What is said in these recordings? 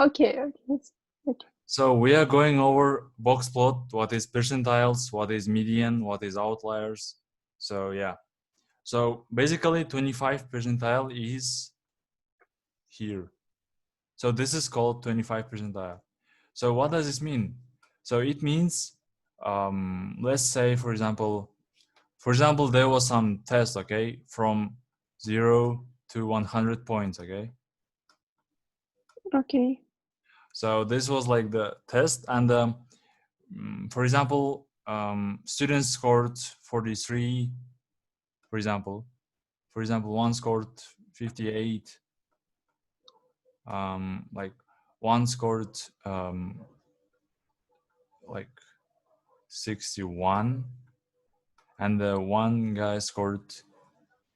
Okay. Okay. So we are going over Boxplot, what is percentiles, what is median, what is outliers. So yeah. So basically 25 percentile is here. So this is called 25 percentile. So what does this mean? So it means, let's say, for example, there was some test, okay, from 0 to 100 points, okay? Okay. So this was like the test, and for example, students scored 43, for example, one scored 58, like one scored like 61, and one guy scored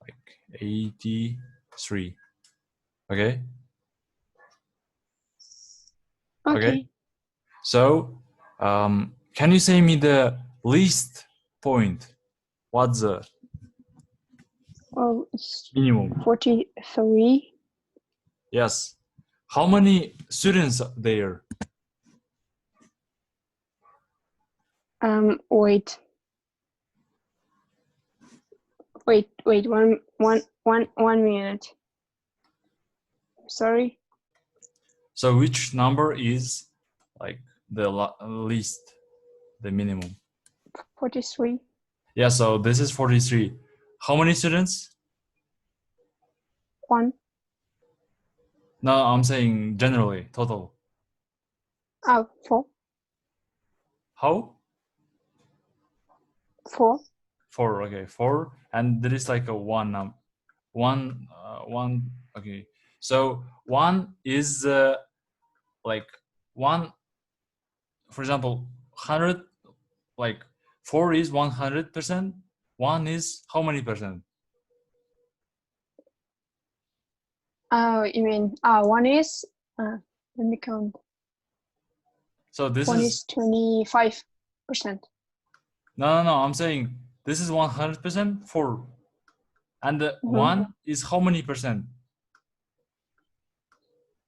like 83. Okay. Okay. So can you say me the least point? What's the Well, it's minimum? 43. Yes. How many students there? Wait. One minute. Sorry. So which number is like the least, the minimum? 43. Yeah, so this is 43. How many students? 1. No, I'm saying generally, total. 4. How? 4. 4, okay, 4. And there is like a one, one, okay. So 1 is like 1, for example, 100, like 4 is 100%. 1 is how many percent? You mean 1 is let me count. So this 1 is 25%. no, I'm saying this is 100%, 4. And the 1 is how many percent?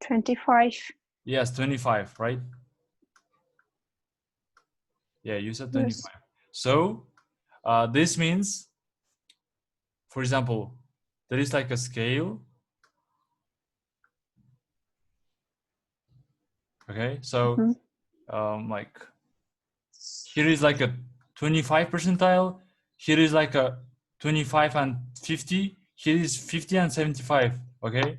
25. Yes, 25, right? Yeah, you said 25. Yes. So this means, for example, there is like a scale. Okay, so like here is like a 25 percentile. Here is like a 25 and 50. Here is 50 and 75. Okay.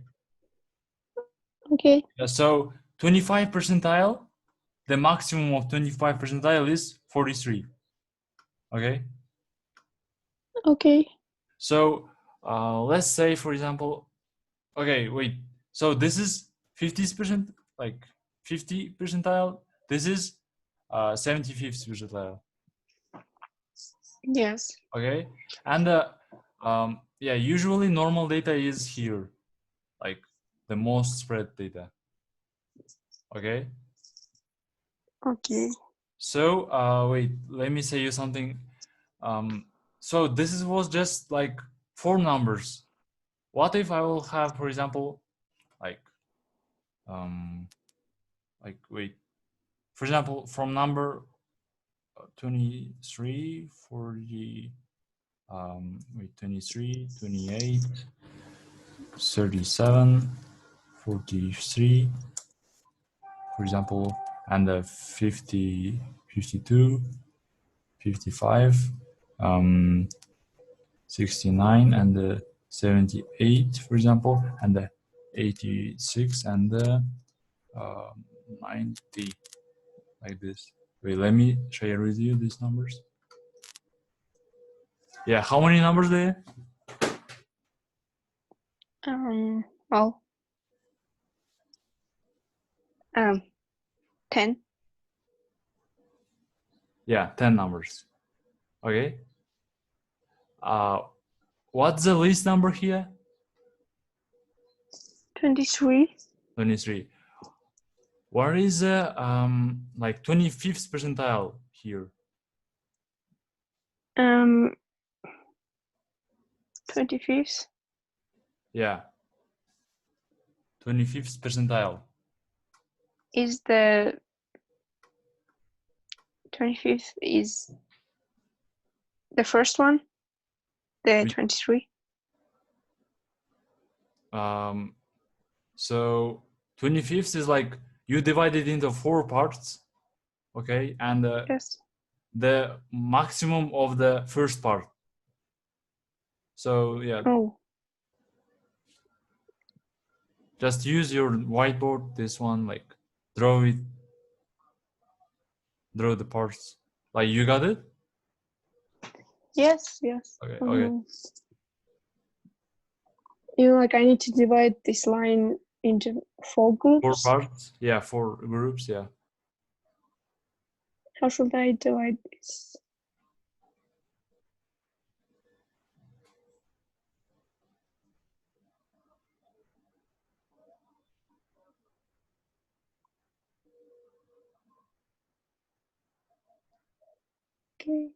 Okay. So 25 percentile, the maximum of 25 percentile is 43. Okay. Okay. So let's say, for example, okay, wait. So this is 50%, like 50 percentile. This is 75th percentile. Yes. Okay, and yeah, usually normal data is here, like the most spread data. Okay. Okay. So wait, let me say you something. So this was just like 4 numbers. What if I will have, for example, like wait, for example, from number 23, 40, wait, 23, 28, 37, 43, for example, and 50, 52, 55, 69, and 78, for example, and 86, and 90, like this. Wait, let me share with you these numbers. Yeah, how many numbers there? Well, 10. Yeah, 10 numbers. Okay. What's the least number here? 23. 23. Where is like 25th percentile here? 25th. Yeah. 25th percentile. is the 25th is the first one, the 23. So 25th is like you divide it into 4 parts, okay, and Yes. the maximum of the first part. So yeah, Oh, just use your whiteboard. This one, like draw it, draw the parts. Like you got it? yes, yes. Okay, okay. You know, like I need to divide this line into 4 4 groups. parts. Yeah, 4 groups. Yeah. How should I divide this? Okay.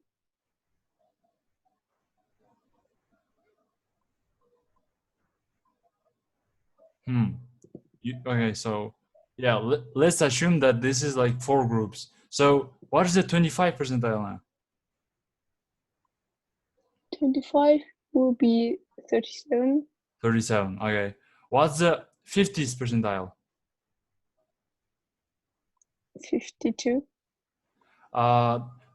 Okay, so yeah, let's assume that this is like 4 groups. So what is the 25 percentile now? 25 will be 37. 37. Okay. What's the 50th percentile? 52.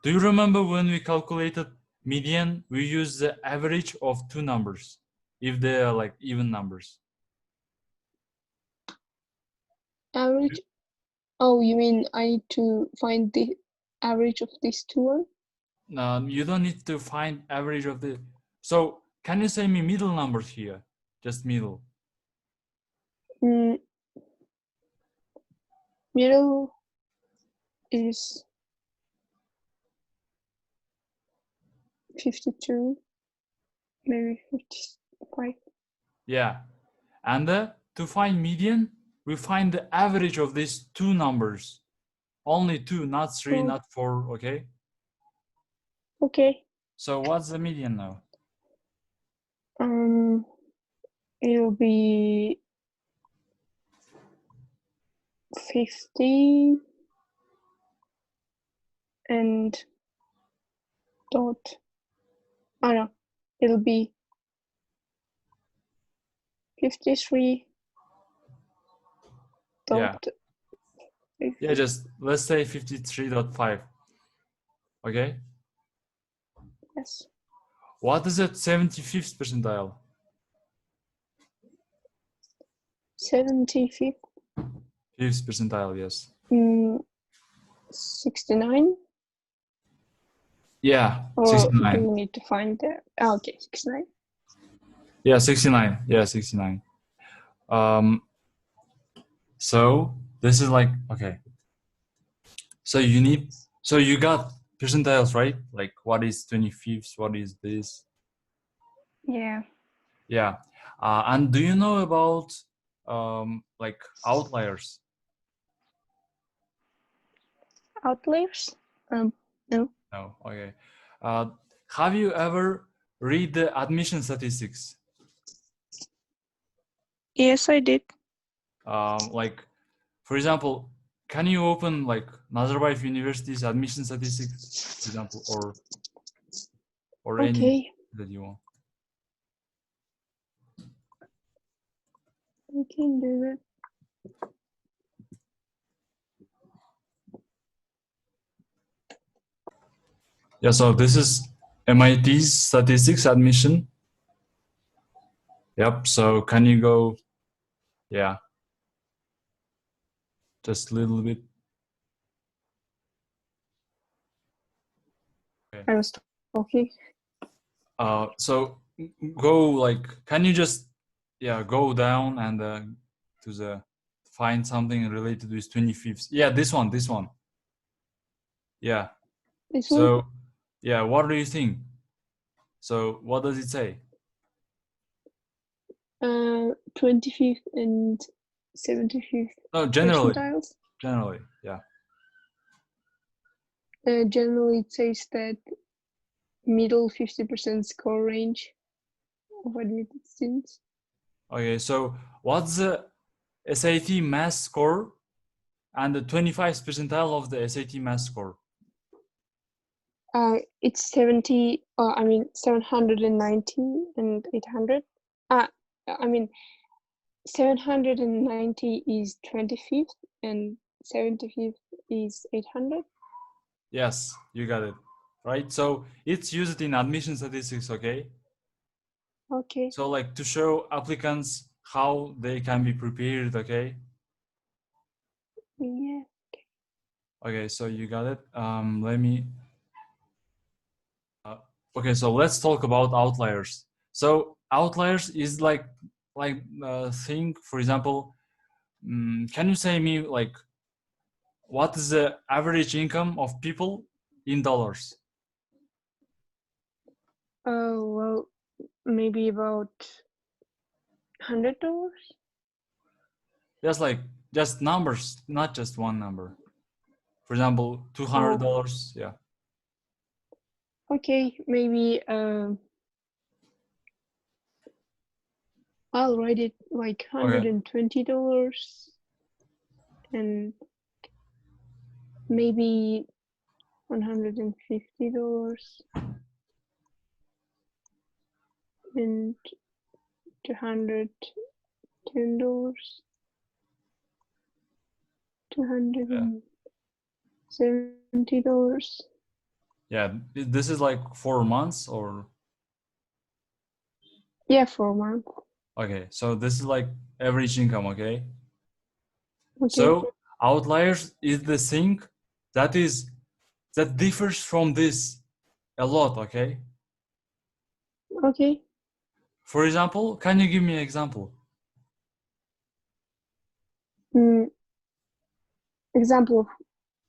Do you remember when we calculated median? We used the average of 2 numbers, if they are like even numbers. Average? Oh, you mean I need to find the average of these two? You don't need to find average of the. So can you say me middle numbers here? Just middle. Middle is 52, maybe 55. Yeah. And to find median, we find the average of these 2 numbers. Only 2, not 3, not 4, okay? Okay. So what's the median now? It'll be 50 and dot. Oh no, it'll be 53 dot. Yeah, just let's say 53.5. Okay? Yes. What is it 75th percentile? 75th. 5th percentile, yes. 69. Yeah, Or 69. do we need to find the? Oh, okay, 69. Yeah, 69. Yeah, 69. So this is like, okay. So you got percentiles, right? Like what is 25th? What is this? Yeah. Yeah. And do you know about like outliers? Outliers? No. No. Okay. Have you ever read the admission statistics? Yes, I did. Like, for example, can you open like Nazarbayev University's admission statistics, for example, or any that you want? We can do that. Yeah, so this is MIT's statistics admission. Yep, so can you go, yeah, just a little bit. Okay. I was talking. So go like, can you just, yeah, go down and to the, find something related with 25th. Yeah, this one. Yeah. This So, one? yeah, what do you think? So what does it say? 25th and 75th No, generally. percentiles. Generally, yeah. Generally, it says that middle 50% score range of admitted students. Okay, so what's the SAT math score and the 25th percentile of the SAT math score. It's 70. I mean 790 and 800. I mean 790 is 25th and 75th is 800. Yes, you got it. Right? So it's used in admission statistics, okay? Okay. So like to show applicants how they can be prepared, okay? Yeah. Okay, so you got it. Let me. Okay, so let's talk about outliers. So outliers is like thing. For example, can you say me like what is the average income of people in dollars? Oh well, maybe about $100. Just numbers, not just one number. For example, $200. Yeah. Okay, maybe I'll write it like $120 and maybe $150 and $210, $270. Yeah. This is like 4 months or Yeah, for a month. okay. So this is like average income. Okay. Okay. So outliers is the thing that differs from this a lot. Okay. Okay. For example, can you give me an example? Example of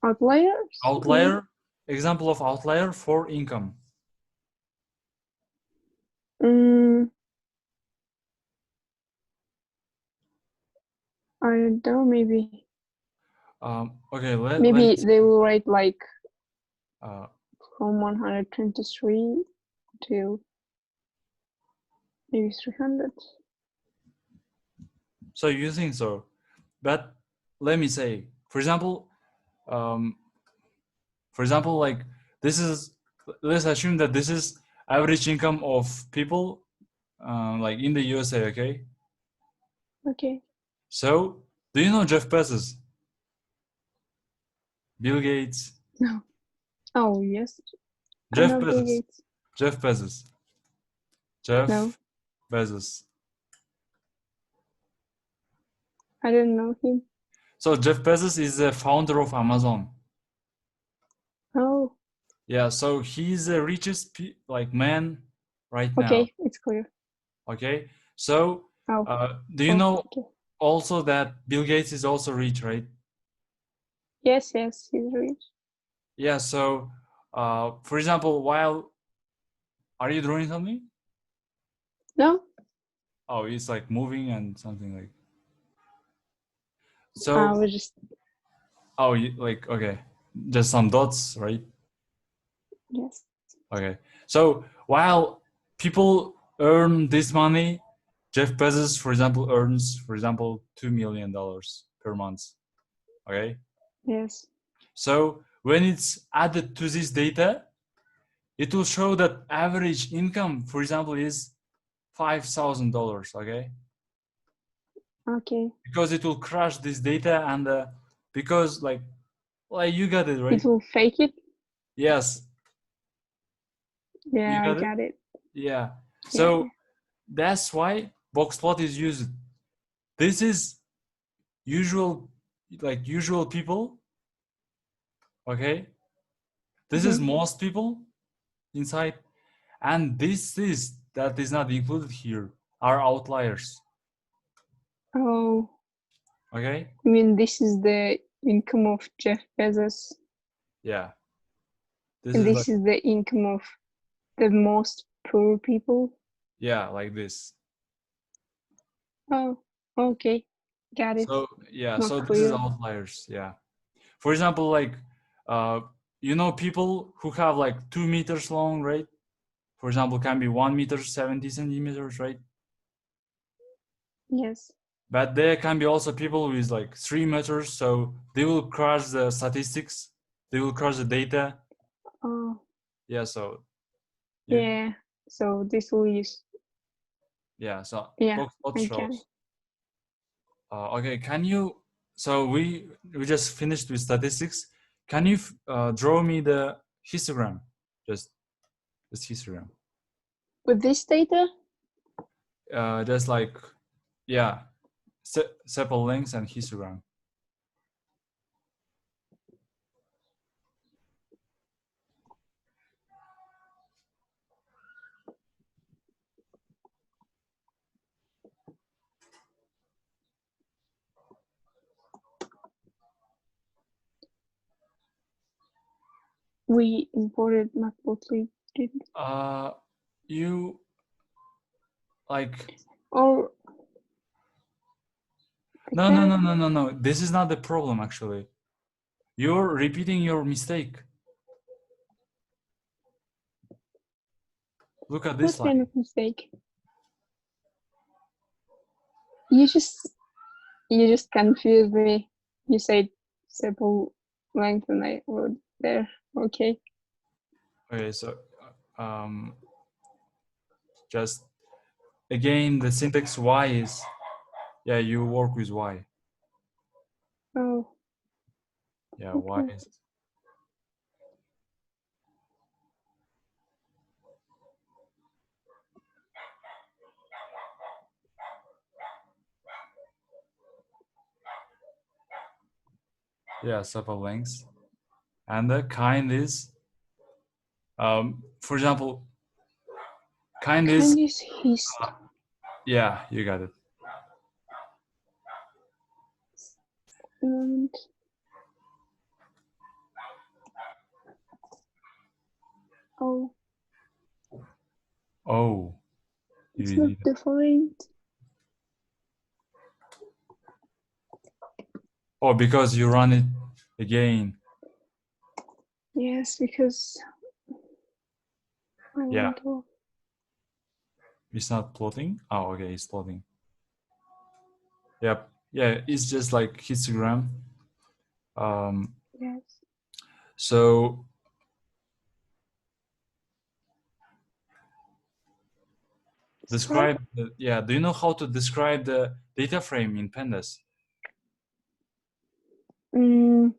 outliers? Outlier, example of outlier for income. I don't know, maybe. Okay, Maybe they will write like from 123 to maybe 300. So you think so? But let me say, for example, like this is, let's assume that this is average income of people like in the USA, okay? Okay. So do you know Jeff Bezos? Bill Gates? No. Oh, yes. Jeff I know Bill Bezos. Gates. Jeff Bezos. Jeff No, Bezos. I don't know him. So Jeff Bezos is the founder of Amazon. Oh. Yeah, so he's the richest like man right now. Okay, it's clear. Okay, so Oh. do you know Okay. also that Bill Gates is also rich, right? Yes, he's rich. Yeah, so for example, while are you drawing something? No? Oh, it's like moving and something like. I So was just. oh, like okay, just some dots, right? Yes. Okay, so while people earn this money, Jeff Bezos, for example, earns, for example, $2 million per month. Okay. Yes. So when it's added to this data, it will show that average income, for example, is $5,000. Okay. Okay. Because it will crush this data and because like you got it, right? It will fake it? Yes. Yeah, You I got it? got it. Yeah. So that's why Boxplot is used. This is usual people. Okay. This is most people inside. And this is that is not included here are outliers. Oh. Okay. I mean, this is the income of Jeff Bezos. Yeah. And this is the income of the most poor people. Yeah, like this. Oh, okay. Got it. So yeah, Not so clear. this is outliers. Yeah. For example, like people who have like 2 meters long, right? For example, can be 1 meter 70 centimeters, right? Yes. but there can be also people with like 3 meters, so they will crush the statistics, they will crush the data. Oh, Yeah, so yeah. So this will use. yeah, so Yeah, Boxplot I can. shows. Okay, can you? So we just finished with statistics. Can you draw me the histogram? Just histogram. With this data? Just like, yeah, sepal lengths and histogram. We imported Matplotlib, didn't? You like Or like no, no, that? no, no, no, no. This is not the problem actually. You're repeating your mistake. Look at this What kind line. of mistake? You just confused me. You said sepal length and I wrote there. Okay. Okay, so um, just again the syntax y is, yeah, you work with y. Oh, Yeah, y okay. is. Yeah, sepal lengths. And the kind is, for example, kind is, Kind is his. yeah, you got it. And oh, Oh, it's you not did it. defined. Oh, because you run it again. Yes, because I Yeah, want to. it's not plotting. Oh, okay, it's plotting. Yep. Yeah, it's just like histogram. Yes. So describe the, yeah, do you know how to describe the data frame in Pandas? Mm,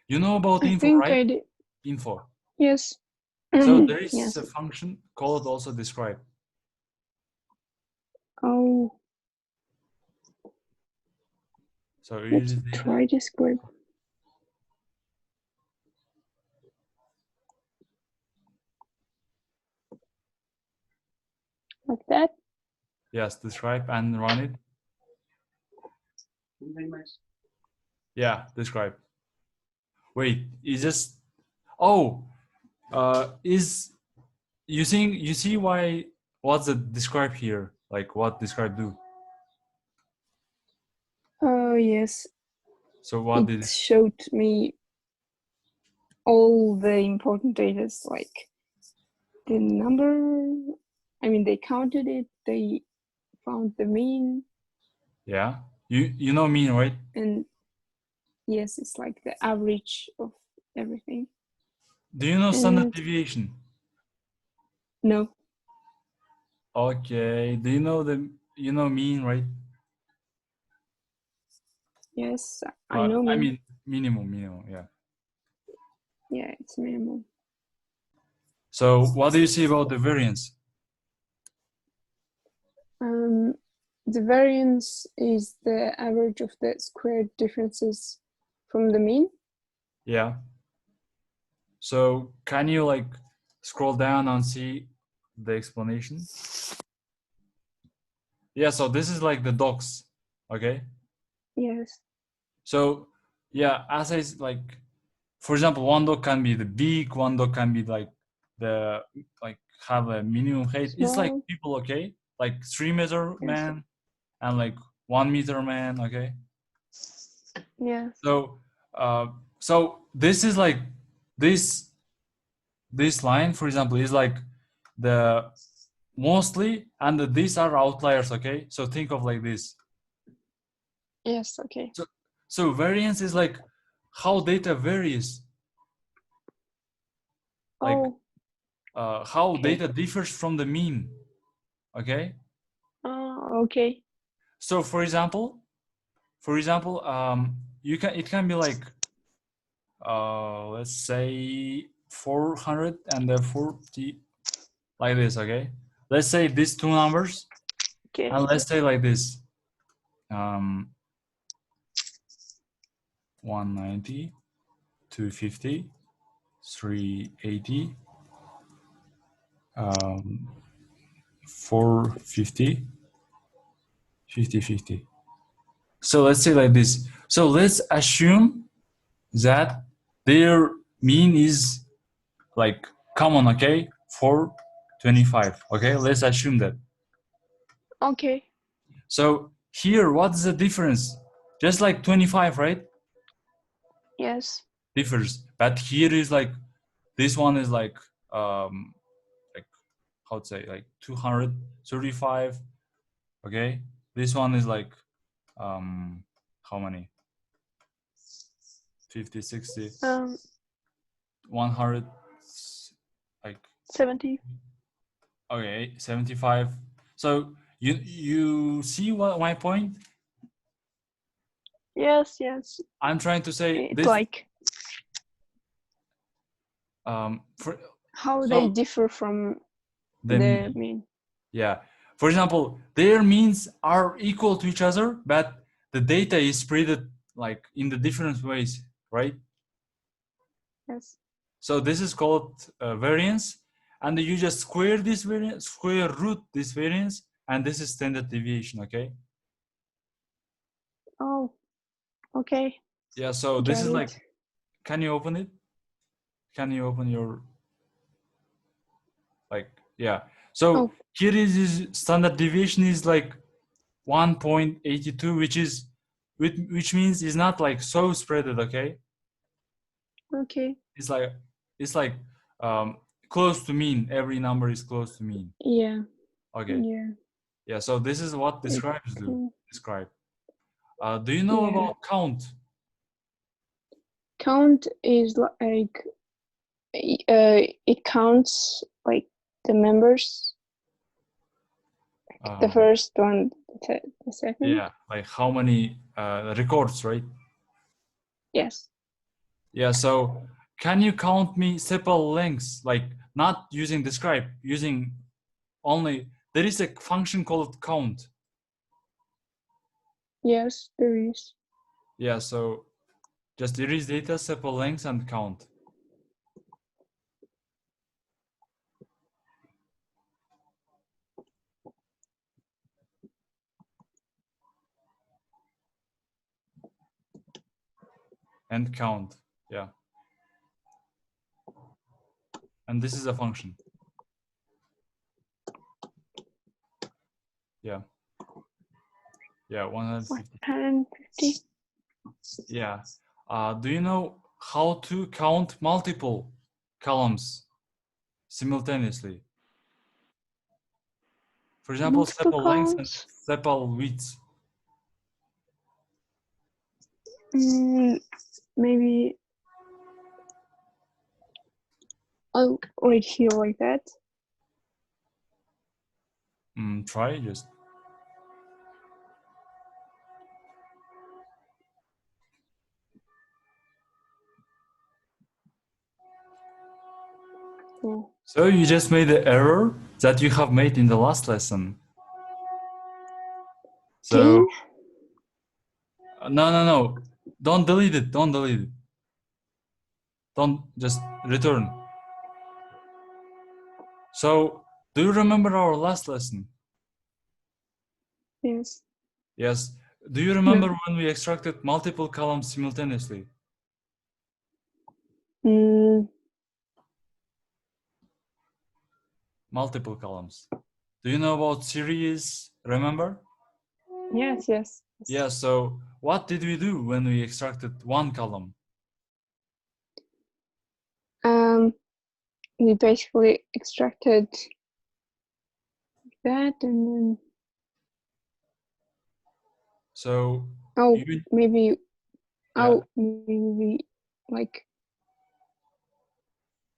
You know about I info, think right? I did. Info. Yes. So there is Yes. a function called also describe. Oh, So you let's use data. try describe. Like that? Yes, describe and run it. Yeah, describe. Wait, it's just, oh, is using, you see why, what's the describe here? Like what describe do? Oh, yes. So what did It it? showed me all the important data, like the number. I mean, they counted it. They found the mean, Yeah, you know mean, right? and yes, it's like the average of everything. Do you know standard And deviation? no, Okay. Do you know the, you know mean, right? yes, I know I mean. mean minimum, yeah. Yeah, it's minimum. So what do you see about the variance? The variance is the average of the squared differences from the mean. Yeah. So can you like scroll down and see the explanation? Yeah, so this is like the docs, okay? Yes. So yeah, as I like, for example, one dog can be the big, one dog can be like the, like have a minimum height. It's like Small. people, okay? Like 3 meter Yes. man and like 1 meter man, okay? Yeah. So so this is like this line, for example, is like the mostly, and these are outliers, okay? So think of like this. Yes, okay. So variance is like how data varies. Like how okay. data differs from the mean, okay? Okay. So for example, it can be like let's say 440 like this, okay? Let's say these two numbers, Okay. and let's say like this 190, 250, 380, 450, 50, 50. So let's say like this. So let's assume that their mean is like common, okay? 425, okay? Let's assume that. Okay. So here, what's the difference? Just like 25, right? Yes. Differs. But here is like, this one is like how to say, like 235, okay? This one is like, how many? 50, 60, 100, like 70. okay, 75. So you see what my point? Yes, yes. I'm trying to say It's this. like For, how so they differ from the the mean. yeah. For example, their means are equal to each other, but the data is spread like in the different ways, right? Yes. So this is called variance, and you just square this variance, square root this variance, and this is standard deviation, okay? Oh, okay. Yeah, so this is like, can you open it? Can you open your, like, yeah. So here is standard deviation is like 1.82, which means it's not like so spreaded, okay? Okay. It's like close to mean. Every number is close to mean. Yeah. Okay. Yeah. Yeah. So this is what describes do. Describe. Do you know Yeah. about count? Count is like it counts like the members, the first one, the second. Yeah, like how many records, right? Yes. Yeah. So can you count me sepal lengths, like not using describe, using only, there is a function called count. Yes, there is. Yeah, so just erase data, sepal lengths, and count. And count, yeah. And this is a function. Yeah. Yeah, 150. Yeah. Do you know how to count multiple columns simultaneously? For example, Multiple sepal length and columns. sepal width. Maybe I'll write here like that. Try just. Oh. So you just made the error that you have made in the last lesson. So no. Don't delete it. Don't delete it. Don't, just return. So do you remember our last lesson? Yes. Yes. Do you remember when we extracted multiple columns simultaneously? Multiple columns. Do you know about series? Remember? Yes. Yeah, so what did we do when we extracted one column? We basically extracted that, and then So oh, you, maybe yeah, maybe like,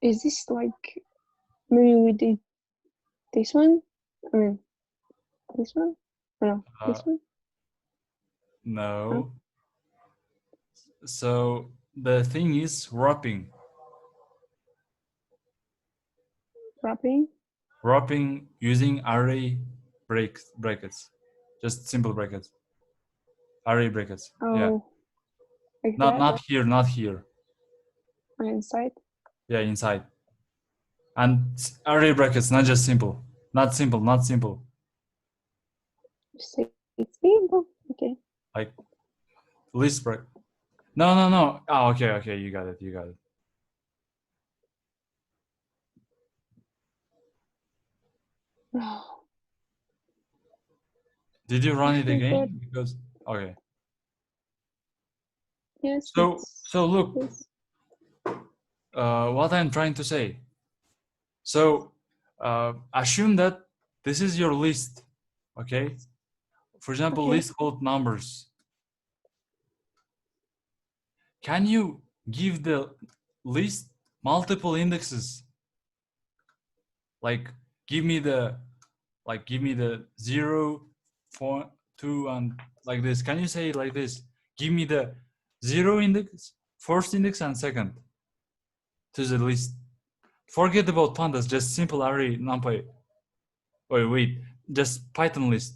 is this like, maybe we did this one? I mean, this one? No, this one? No, no. So the thing is wrapping. wrapping. Wrapping using array brackets. Just simple brackets. Array brackets. Yeah. Oh, like Not that, not here, not here. on inside. Yeah, inside. And array brackets, not just simple. Not simple, not simple. Say it's simple. Okay. Like list bracket. No, no, no. Oh, okay, okay, you got it, you got it. Oh, Did you run I it forgot. again? Because okay. Yes, So look, this. what I'm trying to say. So assume that this is your list, okay? For example, Okay. list called numbers. Can you give the list multiple indexes? Like give me the 0, 4, 2, and like this. Can you say it like this? Give me the 0 index, first index, and second to the list. Forget about pandas, just simple array numpy. Wait, just Python list.